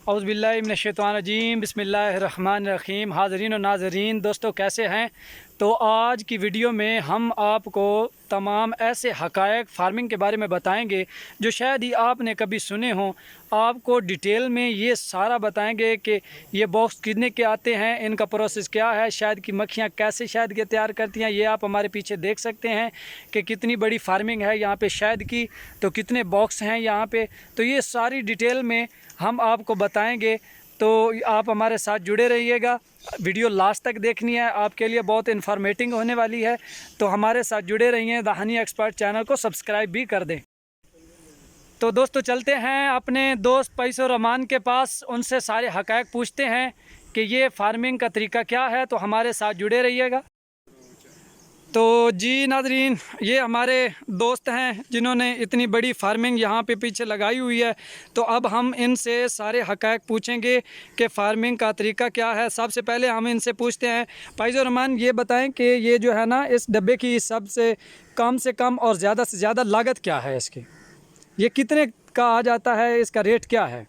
औज़ु बिल्लाहि मिनश्शैतानिर्रजीम बिस्मिल्लाहिर्रहमानिर्रहीम। हाज़रीन और नाज़रीन दोस्तों, कैसे हैं? तो आज की वीडियो में हम आपको तमाम ऐसे हक़ाइक़ फ़ार्मिंग के बारे में बताएंगे जो शायद ही आपने कभी सुने हों। आपको डिटेल में ये सारा बताएंगे कि ये बॉक्स कितने के आते हैं, इनका प्रोसेस क्या है, शहद की मक्खियाँ कैसे शहद के तैयार करती हैं। ये आप हमारे पीछे देख सकते हैं कि कितनी बड़ी फ़ार्मिंग है यहाँ पे शहद की, तो कितने बॉक्स हैं यहाँ पे। तो ये सारी डिटेल में हम आपको बताएंगे, तो आप हमारे साथ जुड़े रहिएगा। वीडियो लास्ट तक देखनी है, आपके लिए बहुत इन्फॉर्मेटिव होने वाली है, तो हमारे साथ जुड़े रहिए। द हनी एक्सपर्ट चैनल को सब्सक्राइब भी कर दें। तो दोस्तों चलते हैं अपने दोस्त पैसो रहमान के पास, उनसे सारे हक़ाइक़ पूछते हैं कि ये फार्मिंग का तरीका क्या है। तो हमारे साथ जुड़े रहिएगा। तो जी नाज़रीन, ये हमारे दोस्त हैं जिन्होंने इतनी बड़ी फार्मिंग यहाँ पे पीछे लगाई हुई है। तो अब हम इनसे सारे हक़ाइक़ पूछेंगे कि फ़ार्मिंग का तरीका क्या है। सबसे पहले हम इनसे पूछते हैं, पैसो रहमान ये बताएं कि ये जो है ना, इस डब्बे की सबसे कम और ज़्यादा से ज़्यादा लागत क्या है इसकी? ये कितने का आ जाता है, इसका रेट क्या है?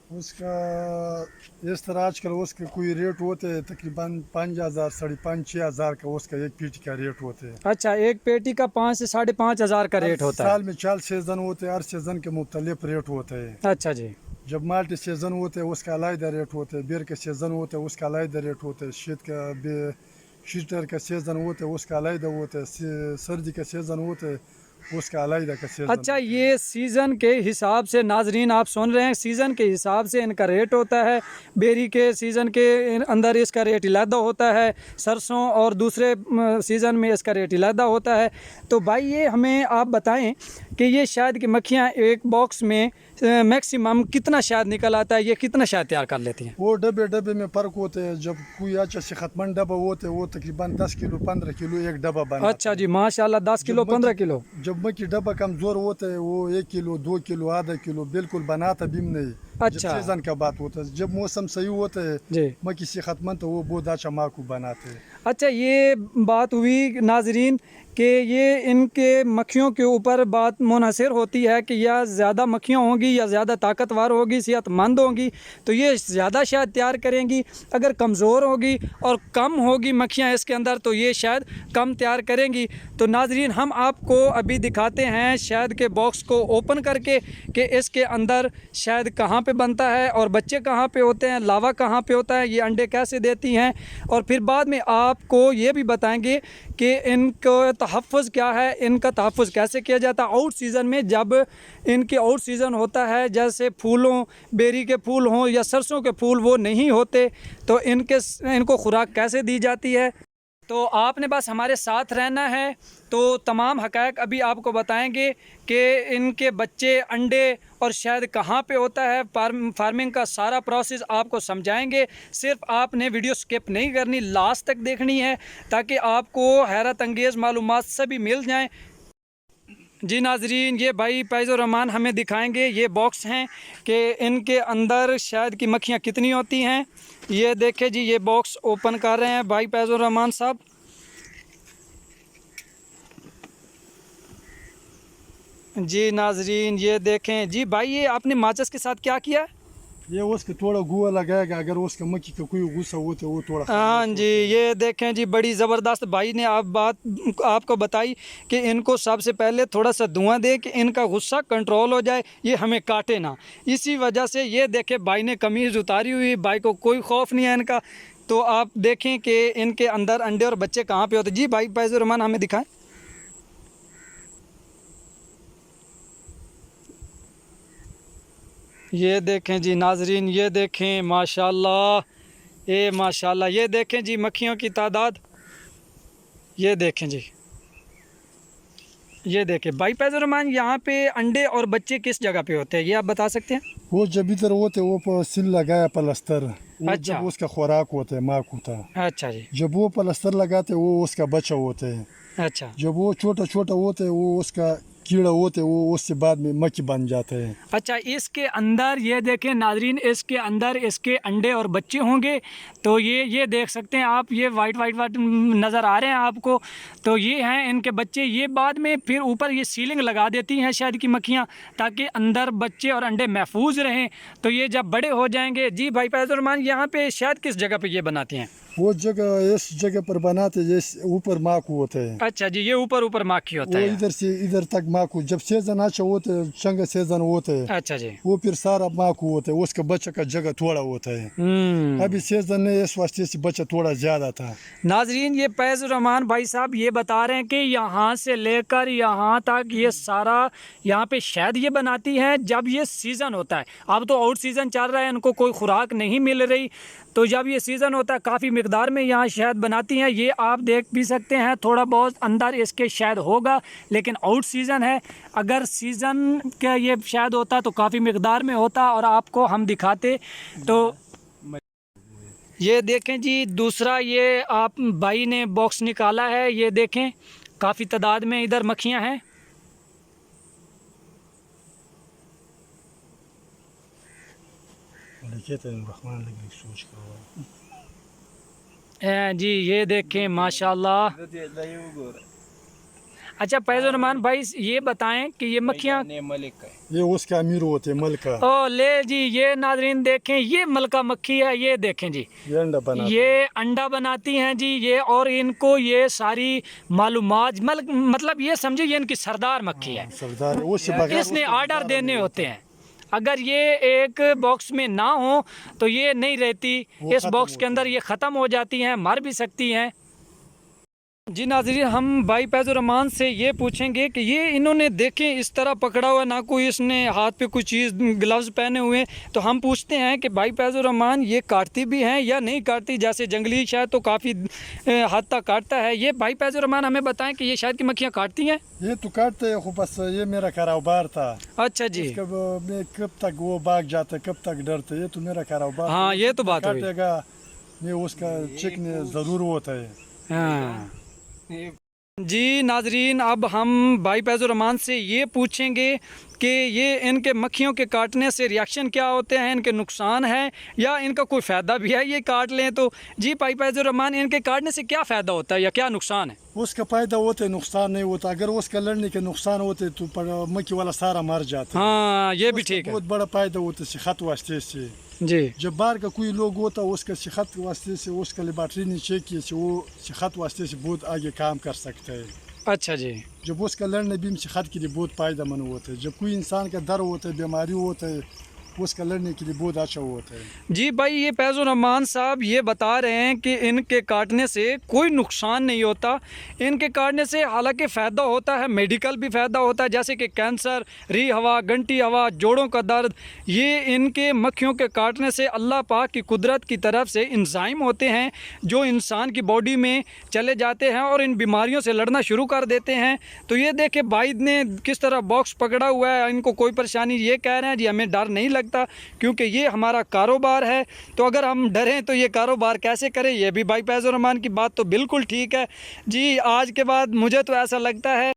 उसका इस तरह आजकल उसके कोई रेट होते हैं तकरीबन 5,000 5,500 का उसका एक पेटी का रेट होते हैं। अच्छा, एक पेटी का 5 से 5,500 का रेट होता है। साल में 4 सीज़न होते हैं, हर सीज़न के मुख्तलिफ रेट होते हैं। अच्छा जी। जब माल्टी सीज़न होते हैं उसका अलग रेट होते हैं, बेर के सीज़न होते हैं उसका अलग रेट होते हैं, शीतर का सीज़न होते हैं उसका अलग होते हैं, सर्दी का सीज़न होते हैं उसका अलग का सीज़न। अच्छा, ये सीज़न के हिसाब से नाजरीन आप सुन रहे हैं, सीज़न के हिसाब से इनका रेट होता है। बेरी के सीज़न के अंदर इसका रेट अलहदा होता है, सरसों और दूसरे सीज़न में इसका रेट अलहदा होता है। तो भाई ये हमें आप बताएं कि ये शहद की मक्खियाँ एक बॉक्स में मैक्सिमम कितना शहद निकल आता है, ये कितना शहद तैयार कर लेती हैं? वो डब्बे में फ़र्क होते हैं। जब कोई अच्छा से ख़तमन डब्बा होते हैं वो तकरीबन 10 किलो 15 किलो एक डब्बा बनाता है। अच्छा जी, माशाल्लाह, 10 किलो 15 किलो। जब मक्खी डब्बा कमज़ोर होता है वो 1 किलो 2 किलो आधा किलो बिल्कुल बनाता भी नहीं। अच्छा। जब सीज़न का बात होता है, जब मौसम सही होता है जी। मक्खी से ख़तमन तो वो बहुत अच्छा माकू बनाते हैं। अच्छा, ये बात हुई नाजरीन कि ये इनके मक्खियों के ऊपर बात मुनहसर होती है कि या ज़्यादा मक्खियाँ होंगी या ज़्यादा ताकतवर होगी, सेहतमंद होंगी तो ये ज़्यादा शहद तैयार करेंगी। अगर कमज़ोर होगी और कम होगी मक्खियाँ इसके अंदर तो ये शहद कम तैयार करेंगी। तो नाजरीन, हम आपको अभी दिखाते हैं शहद के बॉक्स को ओपन करके कि इसके अंदर शहद कहाँ पे बनता है और बच्चे कहाँ पे होते हैं, लावा कहाँ पे होता है, ये अंडे कैसे देती हैं, और फिर बाद में आपको ये भी बताएंगे कि इनको तहफ़्फ़ुज़ क्या है, इनका तहफ़्फ़ुज़ कैसे किया जाता है आउट सीज़न में। जब इनके आउट सीज़न होता है, जैसे फूलों, बेरी के फूल हों या सरसों के फूल वो नहीं होते, तो इनको खुराक कैसे दी जाती है। तो आपने बस हमारे साथ रहना है। तो तमाम हक़ाइक़ अभी आपको बताएंगे कि इनके बच्चे, अंडे और शहद कहाँ पे होता है, फार्मिंग का सारा प्रोसेस आपको समझाएंगे। सिर्फ आपने वीडियो स्किप नहीं करनी, लास्ट तक देखनी है ताकि आपको हैरत अंगेज़ मालूमात सभी मिल जाएं। जी नाजरीन, ये भाई पैसो रहमान हमें दिखाएंगे ये बॉक्स हैं कि इनके अंदर शहद की मक्खियाँ कितनी होती हैं। ये देखें जी, ये बॉक्स ओपन कर रहे हैं भाई पैसो रहमान साहब। जी नाजरीन, ये देखें जी भाई, ये आपने माचिस के साथ क्या किया? ये उसके थोड़ा गुआ लगाएगा, अगर उसका मक्खी का कोई गुस्सा होता है वो थोड़ा। हाँ जी, ये देखें जी, बड़ी ज़बरदस्त भाई ने आप बात आपको बताई कि इनको सबसे पहले थोड़ा सा धुआं दे कि इनका गुस्सा कंट्रोल हो जाए, ये हमें काटे ना। इसी वजह से ये देखें भाई ने कमीज़ उतारी हुई, भाई को कोई खौफ नहीं है इनका। तो आप देखें कि इनके अंदर अंडे और बच्चे कहाँ पे होते। जी भाई पैसो रहमान हमें दिखाएं। ये देखें जी नाजरीन, ये देखें माशाल्लाह, ये माशाल्लाह, ये देखें जी मक्खियों की तादाद, ये देखें जी, ये देखें भाई पैसो रहमान, यहाँ पे अंडे और बच्चे किस जगह पे होते हैं, ये आप बता सकते हैं? वो जब इधर होते वो सिल लगाया प्लास्टर, वो अच्छा। जब उसका खुराक होता है माक होता है। अच्छा जी। जब वो प्लास्टर लगाते वो उसका बच्चा होते हैं। अच्छा। जब वो छोटा छोटा होते है वो उसका कीड़ा होते हैं वो उससे बाद में मक्खी बन जाते हैं। अच्छा, इसके अंदर ये देखें नाजरीन, इसके अंदर इसके अंडे और बच्चे होंगे। तो ये देख सकते हैं आप, ये वाइट नज़र आ रहे हैं आपको। तो ये हैं इनके बच्चे। ये बाद में फिर ऊपर ये सीलिंग लगा देती हैं शहद की मक्खियाँ, ताकि अंदर बच्चे और अंडे महफूज रहें। तो ये जब बड़े हो जाएंगे। जी भाई फैज़ुर रहमान, यहाँ पे शहद किस जगह पे ये बनाती हैं? वो जगह इस जगह पर बनाते हैं ऊपर माकू होते हैं। अच्छा जी, ये ऊपर माखी होता वो है। इधर से इधर तक माकू, जब सीजन अच्छा होते हैं, चंगा सीजन होते हैं, अच्छा जी। वो फिर सारा माकू होता है, उसका बच्चा का जगह थोड़ा होता है। अभी सीजन ने इस वास्ते से बच्चा थोड़ा ज्यादा था। नाजरीन, ये फैज़ुर रहमान भाई साहब ये बता रहे हैं कि यहाँ से लेकर यहाँ तक ये सारा यहाँ पे शहद ये बनाती हैं जब ये सीज़न होता है। अब तो आउट सीज़न चल रहा है, इनको कोई खुराक नहीं मिल रही। तो जब ये सीज़न होता है काफ़ी मिकदार में यहाँ शहद बनाती हैं। ये आप देख भी सकते हैं, थोड़ा बहुत अंदर इसके शहद होगा, लेकिन आउट सीज़न है। अगर सीज़न का ये शहद होता तो काफ़ी मिकदार में होता और आपको हम दिखाते। तो ये देखें जी, दूसरा ये आप भाई ने बॉक्स निकाला है। ये देखें, काफ़ी तादाद में इधर मक्खियाँ हैं। जी ये देखें माशाल्लाह। अच्छा फैज़ुर रहमान भाई, ये बताएं कि ये मक्खियाँ, ये उसका अमीर होते हैं, मलका। ओ ले जी, ये नाजरीन देखें, ये मलका मक्खी है। ये देखें जी, ये अंडा बनाते ये अंडा बनाती हैं जी ये। और इनको ये सारी मालूमात मतलब ये समझिए ये इनकी सरदार मक्खी है। सरदार उससे बगैर इसने ऑर्डर देने होते हैं। अगर ये एक बॉक्स में ना हो तो ये नहीं रहती, इस बॉक्स के अंदर ये ख़त्म हो जाती हैं, मर भी सकती हैं। जी नाज़रीन, हम भाई फैज़ुर रहमान से ये पूछेंगे कि ये इन्होंने देखें इस तरह पकड़ा हुआ, ना कोई इसने हाथ पे कोई चीज़ ग्लव्स पहने हुए। तो हम पूछते हैं कि भाई फैज़ुर रहमान ये काटती भी हैं या नहीं काटती? जैसे जंगली शहद तो काफ़ी हद तक काटता है, ये भाई फैज़ुर रहमान हमें बताएं कि ये शहद की मक्खियाँ काटती हैं? ये तो काटते हैं, बस ये मेरा कारोबार था। अच्छा जी। मैं कब तक वो भाग जाते, कब तक डरते, ये तो मेरा कारोबार। हाँ, ये तो बात हुई। काटेगा ये उसका चिकन ज़रूर होता है। हाँ जी नाजरीन, अब हम भाई फैज़ुर रहमान से ये पूछेंगे कि ये इनके मक्खियों के काटने से रिएक्शन क्या होते हैं, इनके नुकसान है या इनका कोई फ़ायदा भी है ये काट लें तो? जी भाई फैज़ुर रहमान, इनके काटने से क्या फ़ायदा होता है या क्या नुकसान है? उसका फ़ायदा होता है, नुकसान नहीं होता। अगर उसका लड़ने के नुकसान होते तो मक्खी वाला सारा मर जाता है। हाँ, ये भी ठीक है। बहुत बड़ा फ़ायदा होता है सेहत वास्ते से। जी, जब बाहर का कोई लोग होता है उसका सेहत वास्ते से, उसका लेबॉर्ट्री नहीं चेक किए से वो सेहत वास्ते से बहुत आगे काम कर सकता है। अच्छा जी। जब उसका लड़ने भी सेहत के लिए बहुत फ़ायदेमंद होता है। जब कोई इंसान का दर्द होता है, बीमारी होता है, उसका लड़ने के लिए बहुत अच्छा होता है। जी भाई, ये फैज़ुर रहमान साहब ये बता रहे हैं कि इनके काटने से कोई नुकसान नहीं होता। इनके काटने से हालांकि फ़ायदा होता है, मेडिकल भी फ़ायदा होता है, जैसे कि कैंसर, री हवा, घंटी हवा, जोड़ों का दर्द। ये इनके मक्खियों के काटने से अल्लाह पाक की कुदरत की तरफ से इंजाइम होते हैं जो इंसान की बॉडी में चले जाते हैं और इन बीमारियों से लड़ना शुरू कर देते हैं। तो ये देखे भाई ने किस तरह बॉक्स पकड़ा हुआ है, इनको कोई परेशानी, ये कह रहे हैं जी हमें डर नहीं लगता क्योंकि ये हमारा कारोबार है। तो अगर हम डरें तो ये कारोबार कैसे करें? ये भी भाई फैज़ुर रहमान की बात तो बिल्कुल ठीक है जी। आज के बाद मुझे तो ऐसा लगता है